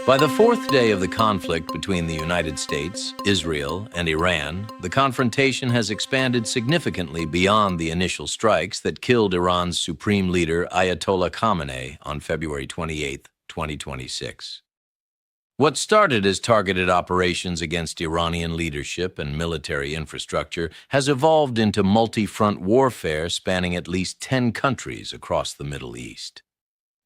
By the fourth day of the conflict between the United States, Israel, and Iran, the confrontation has expanded significantly beyond the initial strikes that killed Iran's supreme leader Ayatollah Khamenei on February 28, 2026. What started as targeted operations against Iranian leadership and military infrastructure has evolved into multi-front warfare spanning at least 10 countries across the Middle East.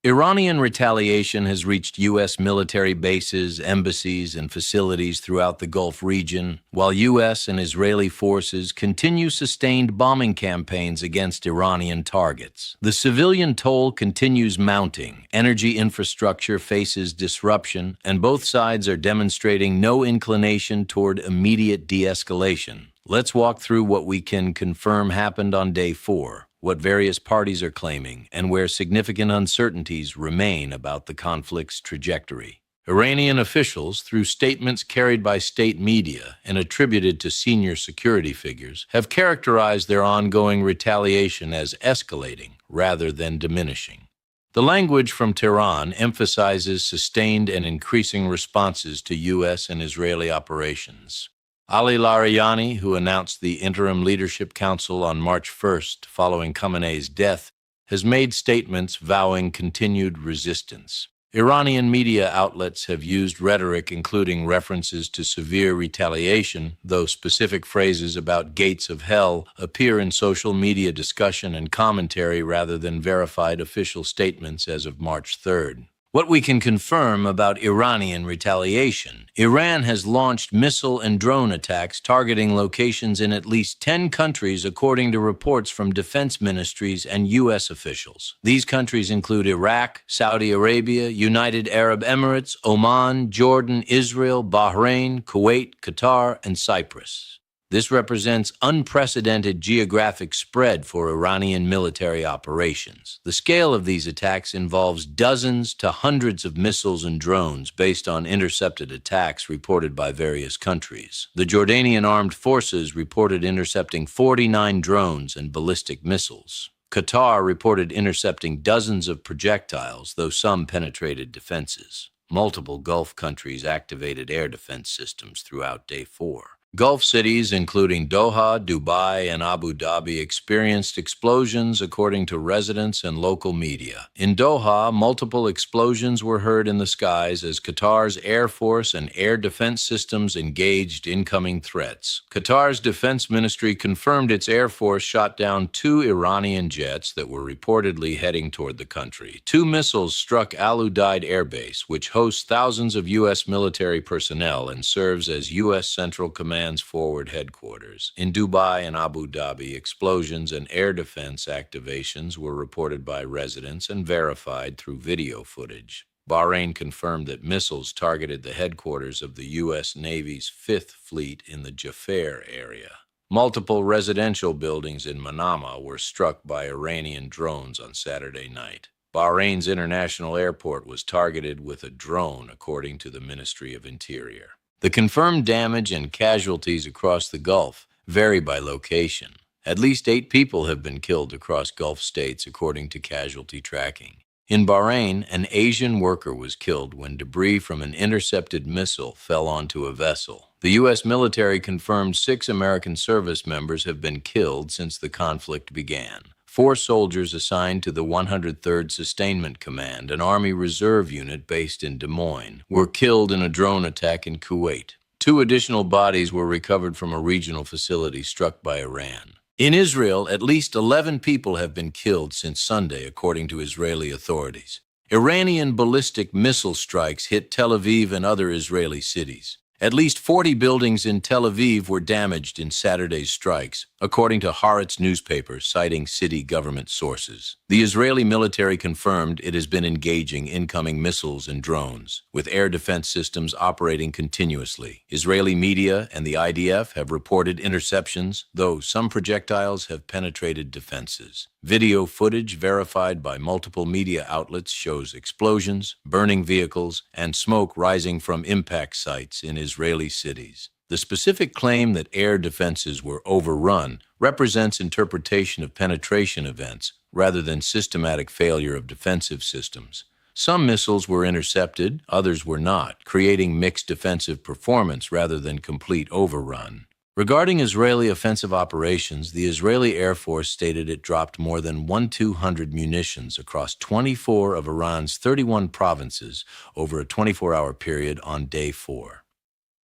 Iranian retaliation has reached U.S. military bases, embassies, and facilities throughout the Gulf region, while U.S. and Israeli forces continue sustained bombing campaigns against Iranian targets. The civilian toll continues mounting, energy infrastructure faces disruption, and both sides are demonstrating no inclination toward immediate de-escalation. Let's walk through what we can confirm happened on day 4. What various parties are claiming, and where significant uncertainties remain about the conflict's trajectory. Iranian officials, through statements carried by state media and attributed to senior security figures, have characterized their ongoing retaliation as escalating rather than diminishing. The language from Tehran emphasizes sustained and increasing responses to U.S. and Israeli operations. Ali Larijani, who announced the Interim Leadership Council on March 1st following Khamenei's death, has made statements vowing continued resistance. Iranian media outlets have used rhetoric including references to severe retaliation, though specific phrases about gates of hell appear in social media discussion and commentary rather than verified official statements as of March 3rd. What we can confirm about Iranian retaliation: Iran has launched missile and drone attacks targeting locations in at least 10 countries according to reports from defense ministries and U.S. officials. These countries include Iraq, Saudi Arabia, United Arab Emirates, Oman, Jordan, Israel, Bahrain, Kuwait, Qatar, and Cyprus. This represents unprecedented geographic spread for Iranian military operations. The scale of these attacks involves dozens to hundreds of missiles and drones based on intercepted attacks reported by various countries. The Jordanian armed forces reported intercepting 49 drones and ballistic missiles. Qatar reported intercepting dozens of projectiles, though some penetrated defenses. Multiple Gulf countries activated air defense systems throughout day 4. Gulf cities, including Doha, Dubai, and Abu Dhabi, experienced explosions according to residents and local media. In Doha, multiple explosions were heard in the skies as Qatar's Air Force and air defense systems engaged incoming threats. Qatar's defense ministry confirmed its Air Force shot down 2 Iranian jets that were reportedly heading toward the country. 2 missiles struck Udeid Air Base, which hosts thousands of U.S. military personnel and serves as U.S. Central Command's forward headquarters. In Dubai and Abu Dhabi, explosions and air defense activations were reported by residents and verified through video footage. Bahrain confirmed that missiles targeted the headquarters of the U.S. Navy's 5th Fleet in the Jaffa area. Multiple residential buildings in Minab were struck by Iranian drones on Saturday night. Bahrain's international airport was targeted with a drone, according to the Ministry of Interior. The confirmed damage and casualties across the Gulf vary by location. At least 8 people have been killed across Gulf states, according to casualty tracking. In Bahrain, an Asian worker was killed when debris from an intercepted missile fell onto a vessel. The U.S. military confirmed 6 American service members have been killed since the conflict began. 4 soldiers assigned to the 103rd Sustainment Command, an Army Reserve unit based in Des Moines, were killed in a drone attack in Kuwait. 2 additional bodies were recovered from a regional facility struck by Iran. In Israel, at least 11 people have been killed since Sunday, according to Israeli authorities. Iranian ballistic missile strikes hit Tel Aviv and other Israeli cities. At least 40 buildings in Tel Aviv were damaged in Saturday's strikes, according to Haaretz newspaper, citing city government sources. The Israeli military confirmed it has been engaging incoming missiles and drones, with air defense systems operating continuously. Israeli media and the IDF have reported interceptions, though some projectiles have penetrated defenses. Video footage verified by multiple media outlets shows explosions, burning vehicles, and smoke rising from impact sites in Israeli cities. The specific claim that air defenses were overrun represents interpretation of penetration events rather than systematic failure of defensive systems. Some missiles were intercepted, others were not, creating mixed defensive performance rather than complete overrun. Regarding Israeli offensive operations, the Israeli Air Force stated it dropped more than 1,200 munitions across 24 of Iran's 31 provinces over a 24-hour period on day 4.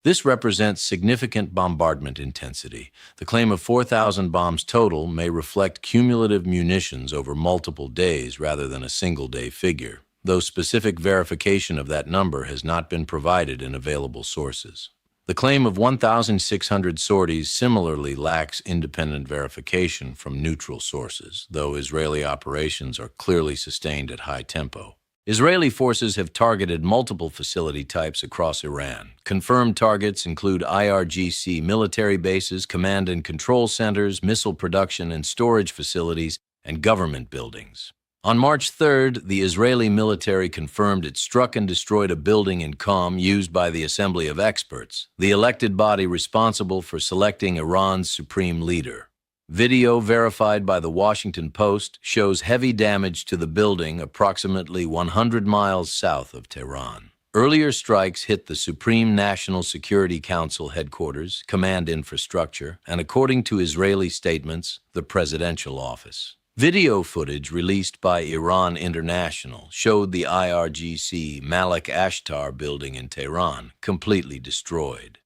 This represents significant bombardment intensity. The claim of 4,000 bombs total may reflect cumulative munitions over multiple days rather than a single-day figure, though specific verification of that number has not been provided in available sources. The claim of 1,600 sorties similarly lacks independent verification from neutral sources, though Israeli operations are clearly sustained at high tempo. Israeli forces have targeted multiple facility types across Iran. Confirmed targets include IRGC military bases, command and control centers, missile production and storage facilities, and government buildings. On March 3rd, the Israeli military confirmed it struck and destroyed a building in Qom used by the Assembly of Experts, the elected body responsible for selecting Iran's supreme leader. Video verified by the Washington Post shows heavy damage to the building approximately 100 miles south of Tehran. Earlier strikes hit the Supreme National Security Council headquarters, command infrastructure, and according to Israeli statements, the presidential office. Video footage released by Iran International showed the IRGC Malik Ashtar building in Tehran completely destroyed.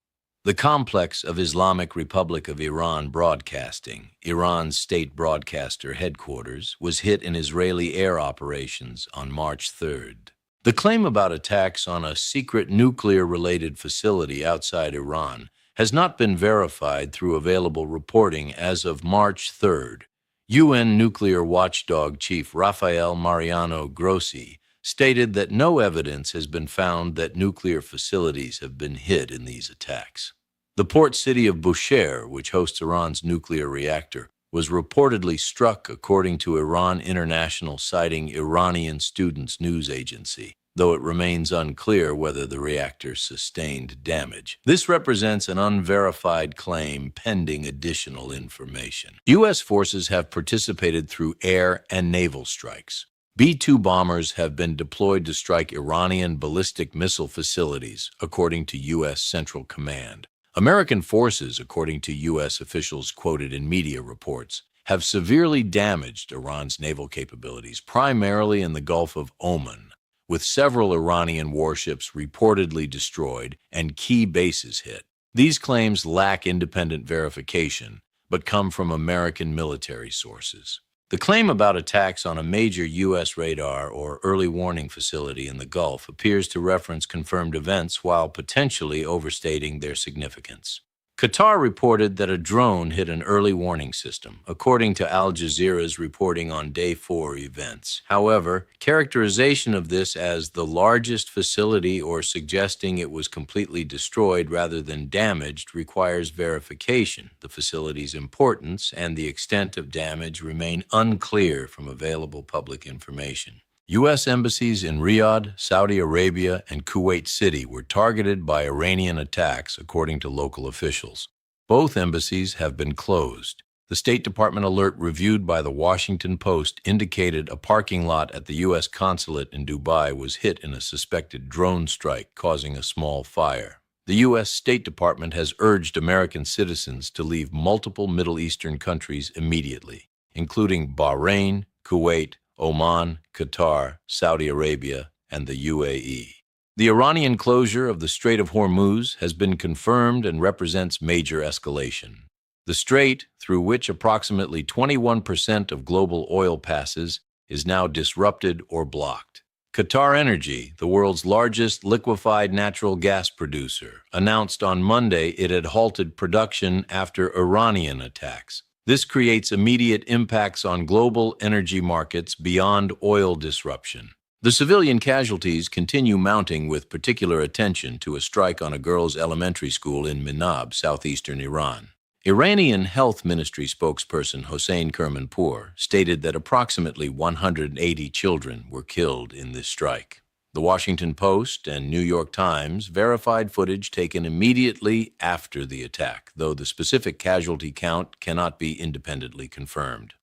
The complex of Islamic Republic of Iran Broadcasting, Iran's state broadcaster headquarters, was hit in Israeli air operations on March 3rd. The claim about attacks on a secret nuclear-related facility outside Iran has not been verified through available reporting as of March 3rd. UN nuclear watchdog chief Rafael Mariano Grossi stated that no evidence has been found that nuclear facilities have been hit in these attacks. The port city of Bushehr, which hosts Iran's nuclear reactor, was reportedly struck according to Iran International, citing Iranian Students News Agency, though it remains unclear whether the reactor sustained damage. This represents an unverified claim pending additional information. U.S. forces have participated through air and naval strikes. B-2 bombers have been deployed to strike Iranian ballistic missile facilities, according to U.S. Central Command. American forces, according to U.S. officials quoted in media reports, have severely damaged Iran's naval capabilities, primarily in the Gulf of Oman, with several Iranian warships reportedly destroyed and key bases hit. These claims lack independent verification, but come from American military sources. The claim about attacks on a major U.S. radar or early warning facility in the Gulf appears to reference confirmed events while potentially overstating their significance. Qatar reported that a drone hit an early warning system, according to Al Jazeera's reporting on Day 4 events. However, characterization of this as the largest facility or suggesting it was completely destroyed rather than damaged requires verification. The facility's importance and the extent of damage remain unclear from available public information. U.S. embassies in Riyadh, Saudi Arabia, and Kuwait City were targeted by Iranian attacks, according to local officials. Both embassies have been closed. The State Department alert reviewed by the Washington Post indicated a parking lot at the U.S. consulate in Dubai was hit in a suspected drone strike, causing a small fire. The U.S. State Department has urged American citizens to leave multiple Middle Eastern countries immediately, including Bahrain, Kuwait, Oman, Qatar, Saudi Arabia, and the UAE. The Iranian closure of the Strait of Hormuz has been confirmed and represents major escalation. The strait, through which approximately 21% of global oil passes, is now disrupted or blocked. QatarEnergy, the world's largest liquefied natural gas producer, announced on Monday it had halted production after Iranian attacks. This creates immediate impacts on global energy markets beyond oil disruption. The civilian casualties continue mounting, with particular attention to a strike on a girls' elementary school in Minab, southeastern Iran. Iranian Health Ministry spokesperson Hossein Kermanpour stated that approximately 180 children were killed in this strike. The Washington Post and New York Times verified footage taken immediately after the attack, though the specific casualty count cannot be independently confirmed.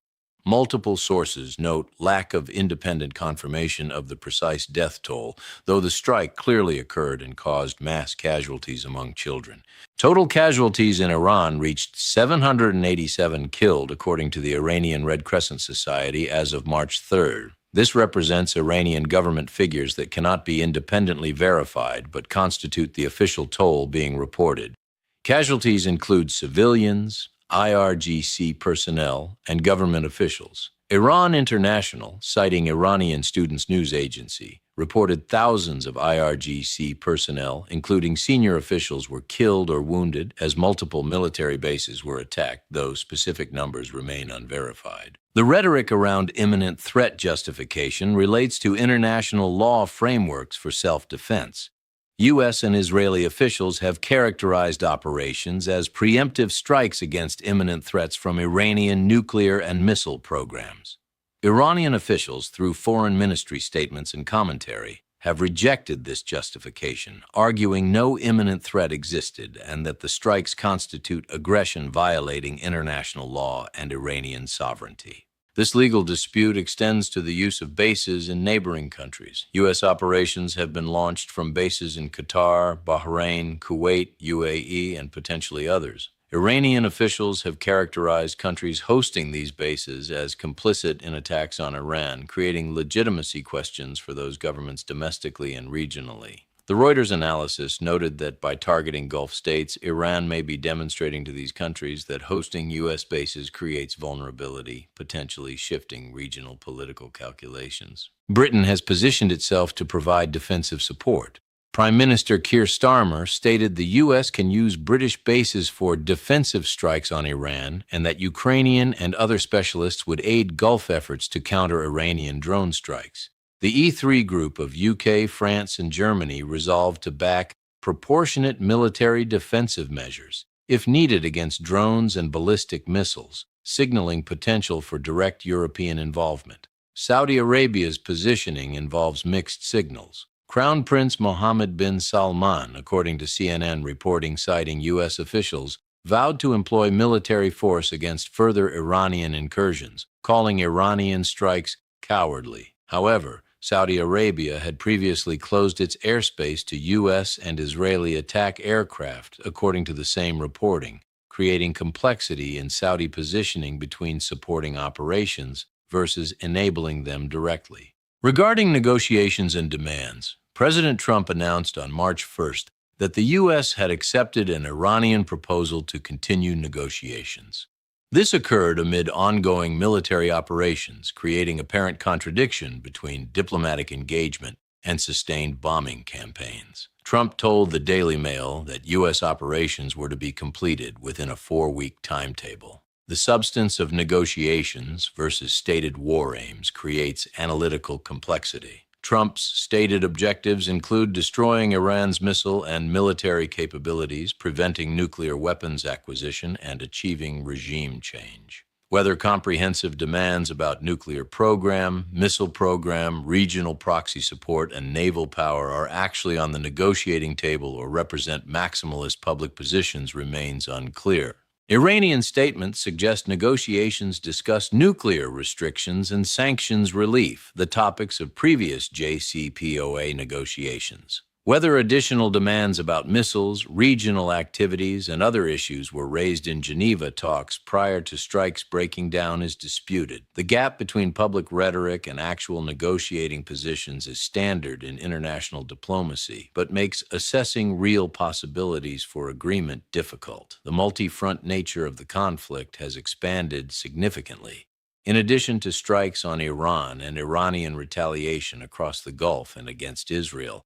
Multiple sources note lack of independent confirmation of the precise death toll, though the strike clearly occurred and caused mass casualties among children. Total casualties in Iran reached 787 killed, according to the Iranian Red Crescent Society as of March 3rd. This represents Iranian government figures that cannot be independently verified but constitute the official toll being reported. Casualties include civilians, IRGC personnel, and government officials. Iran International, citing Iranian Students News Agency, reported thousands of IRGC personnel, including senior officials, were killed or wounded as multiple military bases were attacked, though specific numbers remain unverified. The rhetoric around imminent threat justification relates to international law frameworks for self-defense. U.S. and Israeli officials have characterized operations as preemptive strikes against imminent threats from Iranian nuclear and missile programs. Iranian officials, through foreign ministry statements and commentary, have rejected this justification, arguing no imminent threat existed and that the strikes constitute aggression violating international law and Iranian sovereignty. This legal dispute extends to the use of bases in neighboring countries. U.S. operations have been launched from bases in Qatar, Bahrain, Kuwait, UAE, and potentially others. Iranian officials have characterized countries hosting these bases as complicit in attacks on Iran, creating legitimacy questions for those governments domestically and regionally. The Reuters analysis noted that by targeting Gulf states, Iran may be demonstrating to these countries that hosting U.S. bases creates vulnerability, potentially shifting regional political calculations. Britain has positioned itself to provide defensive support. Prime Minister Keir Starmer stated the U.S. can use British bases for defensive strikes on Iran and that Ukrainian and other specialists would aid Gulf efforts to counter Iranian drone strikes. The E3 group of UK, France, and Germany resolved to back proportionate military defensive measures, if needed, against drones and ballistic missiles, signaling potential for direct European involvement. Saudi Arabia's positioning involves mixed signals. Crown Prince Mohammed bin Salman, according to CNN reporting citing U.S. officials, vowed to employ military force against further Iranian incursions, calling Iranian strikes cowardly. However, Saudi Arabia had previously closed its airspace to U.S. and Israeli attack aircraft, according to the same reporting, creating complexity in Saudi positioning between supporting operations versus enabling them directly. Regarding negotiations and demands, President Trump announced on March 1st that the U.S. had accepted an Iranian proposal to continue negotiations. This occurred amid ongoing military operations, creating apparent contradiction between diplomatic engagement and sustained bombing campaigns. Trump told the Daily Mail that U.S. operations were to be completed within a 4-week timetable. The substance of negotiations versus stated war aims creates analytical complexity. Trump's stated objectives include destroying Iran's missile and military capabilities, preventing nuclear weapons acquisition, and achieving regime change. Whether comprehensive demands about nuclear program, missile program, regional proxy support, and naval power are actually on the negotiating table or represent maximalist public positions remains unclear. Iranian statements suggest negotiations discuss nuclear restrictions and sanctions relief, the topics of previous JCPOA negotiations. Whether additional demands about missiles, regional activities, and other issues were raised in Geneva talks prior to strikes breaking down is disputed. The gap between public rhetoric and actual negotiating positions is standard in international diplomacy, but makes assessing real possibilities for agreement difficult. The multi-front nature of the conflict has expanded significantly. In addition to strikes on Iran and Iranian retaliation across the Gulf and against Israel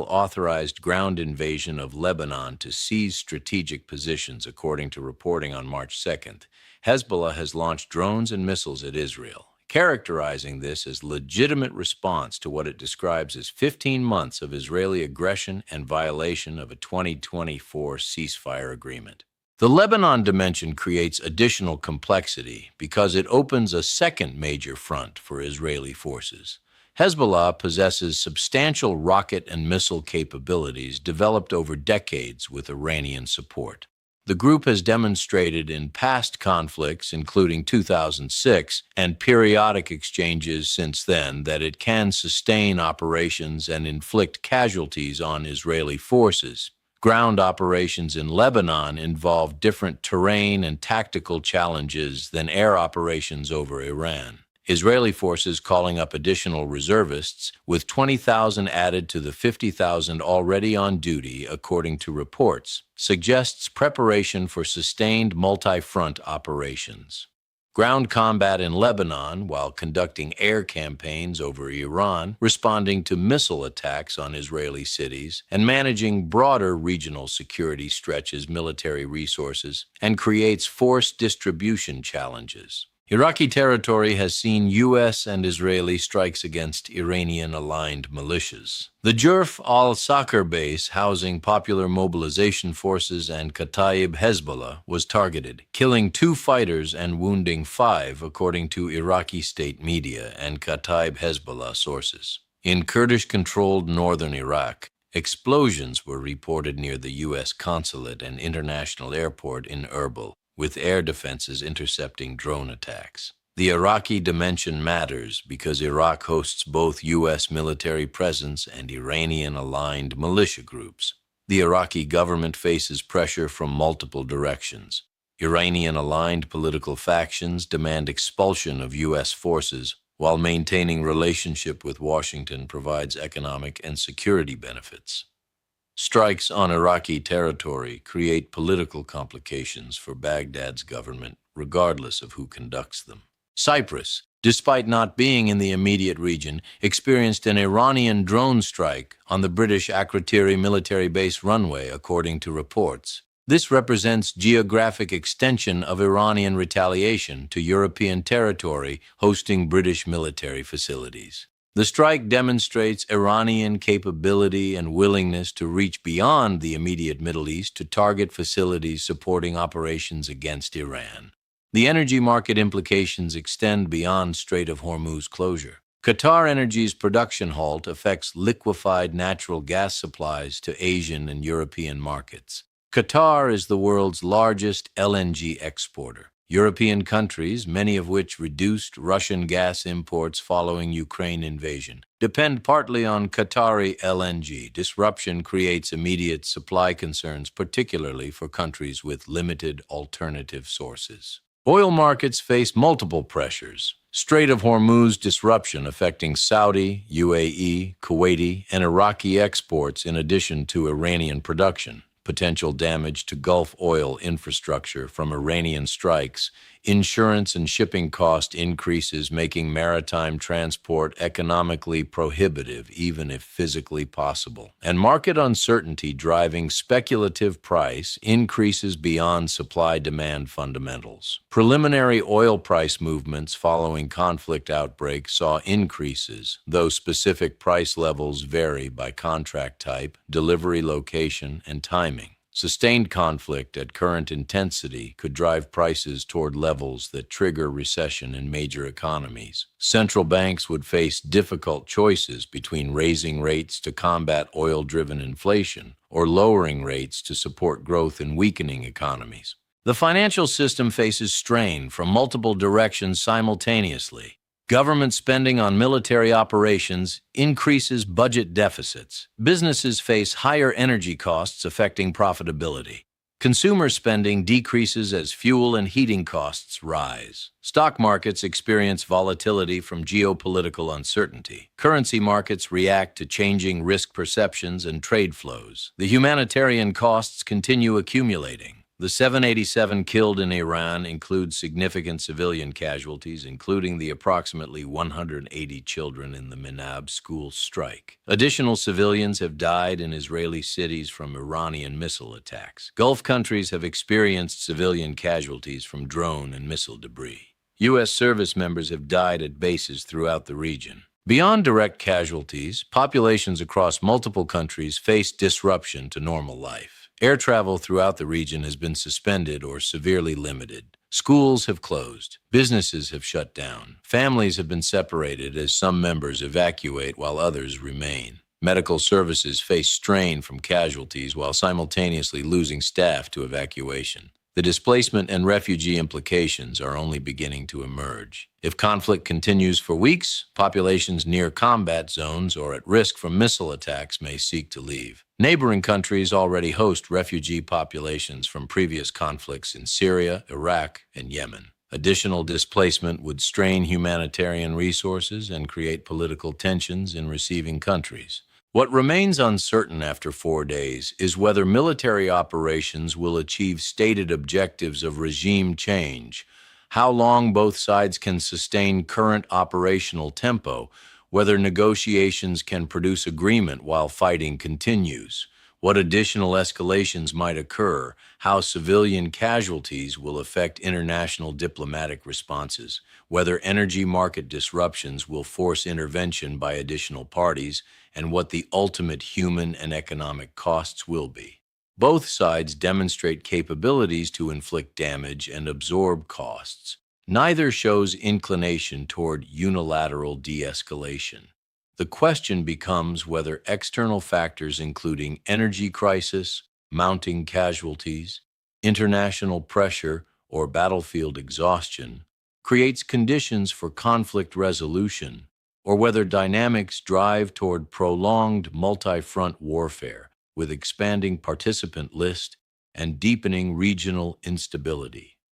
authorized ground invasion of Lebanon to seize strategic positions, according to reporting on March 2nd. Hezbollah has launched drones and missiles at Israel, characterizing this as legitimate response to what it describes as 15 months of Israeli aggression and violation of a 2024 ceasefire agreement. The Lebanon dimension creates additional complexity because it opens a second major front for Israeli forces. Hezbollah possesses substantial rocket and missile capabilities developed over decades with Iranian support. The group has demonstrated in past conflicts, including 2006, and periodic exchanges since then, that it can sustain operations and inflict casualties on Israeli forces. Ground operations in Lebanon involve different terrain and tactical challenges than air operations over Iran. Israeli forces calling up additional reservists, with 20,000 added to the 50,000 already on duty, according to reports, suggests preparation for sustained multi-front operations. Ground combat in Lebanon, while conducting air campaigns over Iran, responding to missile attacks on Israeli cities, and managing broader regional security stretches military resources and creates force distribution challenges. Iraqi territory has seen U.S. and Israeli strikes against Iranian-aligned militias. The Jerf al-Sakr base, housing popular mobilization forces and Kataib Hezbollah, was targeted, killing 2 fighters and wounding 5, according to Iraqi state media and Kataib Hezbollah sources. In Kurdish-controlled northern Iraq, explosions were reported near the U.S. consulate and international airport in Erbil, with air defenses intercepting drone attacks. The Iraqi dimension matters because Iraq hosts both U.S. military presence and Iranian-aligned militia groups. The Iraqi government faces pressure from multiple directions. Iranian-aligned political factions demand expulsion of U.S. forces, while maintaining relationship with Washington provides economic and security benefits. Strikes on Iraqi territory create political complications for Baghdad's government, regardless of who conducts them. Cyprus, despite not being in the immediate region, experienced an Iranian drone strike on the British Akrotiri military base runway, according to reports. This represents geographic extension of Iranian retaliation to European territory hosting British military facilities. The strike demonstrates Iranian capability and willingness to reach beyond the immediate Middle East to target facilities supporting operations against Iran. The energy market implications extend beyond Strait of Hormuz closure. QatarEnergy's production halt affects liquefied natural gas supplies to Asian and European markets. Qatar is the world's largest LNG exporter. European countries, many of which reduced Russian gas imports following Ukraine invasion, depend partly on Qatari LNG. Disruption creates immediate supply concerns, particularly for countries with limited alternative sources. Oil markets face multiple pressures. Strait of Hormuz disruption affecting Saudi, UAE, Kuwaiti, and Iraqi exports in addition to Iranian production. Potential damage to Gulf oil infrastructure from Iranian strikes, insurance and shipping cost increases making maritime transport economically prohibitive even if physically possible, and market uncertainty driving speculative price increases beyond supply-demand fundamentals. Preliminary oil price movements following conflict outbreaks saw increases, though specific price levels vary by contract type, delivery location, and timing. Sustained conflict at current intensity could drive prices toward levels that trigger recession in major economies. Central banks would face difficult choices between raising rates to combat oil-driven inflation or lowering rates to support growth in weakening economies. The financial system faces strain from multiple directions simultaneously. Government spending on military operations increases budget deficits. Businesses face higher energy costs affecting profitability. Consumer spending decreases as fuel and heating costs rise. Stock markets experience volatility from geopolitical uncertainty. Currency markets react to changing risk perceptions and trade flows. The humanitarian costs continue accumulating. The 787 killed in Iran includes significant civilian casualties, including the approximately 180 children in the Minab school strike. Additional civilians have died in Israeli cities from Iranian missile attacks. Gulf countries have experienced civilian casualties from drone and missile debris. U.S. service members have died at bases throughout the region. Beyond direct casualties, populations across multiple countries face disruption to normal life. Air travel throughout the region has been suspended or severely limited. Schools have closed. Businesses have shut down. Families have been separated as some members evacuate while others remain. Medical services face strain from casualties while simultaneously losing staff to evacuation. The displacement and refugee implications are only beginning to emerge. If conflict continues for weeks, populations near combat zones or at risk from missile attacks may seek to leave. Neighboring countries already host refugee populations from previous conflicts in Syria, Iraq, and Yemen. Additional displacement would strain humanitarian resources and create political tensions in receiving countries. What remains uncertain after 4 days is whether military operations will achieve stated objectives of regime change, how long both sides can sustain current operational tempo, whether negotiations can produce agreement while fighting continues, what additional escalations might occur, how civilian casualties will affect international diplomatic responses, whether energy market disruptions will force intervention by additional parties, and what the ultimate human and economic costs will be. Both sides demonstrate capabilities to inflict damage and absorb costs. Neither shows inclination toward unilateral de-escalation. The question becomes whether external factors including energy crisis, mounting casualties, international pressure, or battlefield exhaustion creates conditions for conflict resolution, or whether dynamics drive toward prolonged multi-front warfare with expanding participant list and deepening regional instability.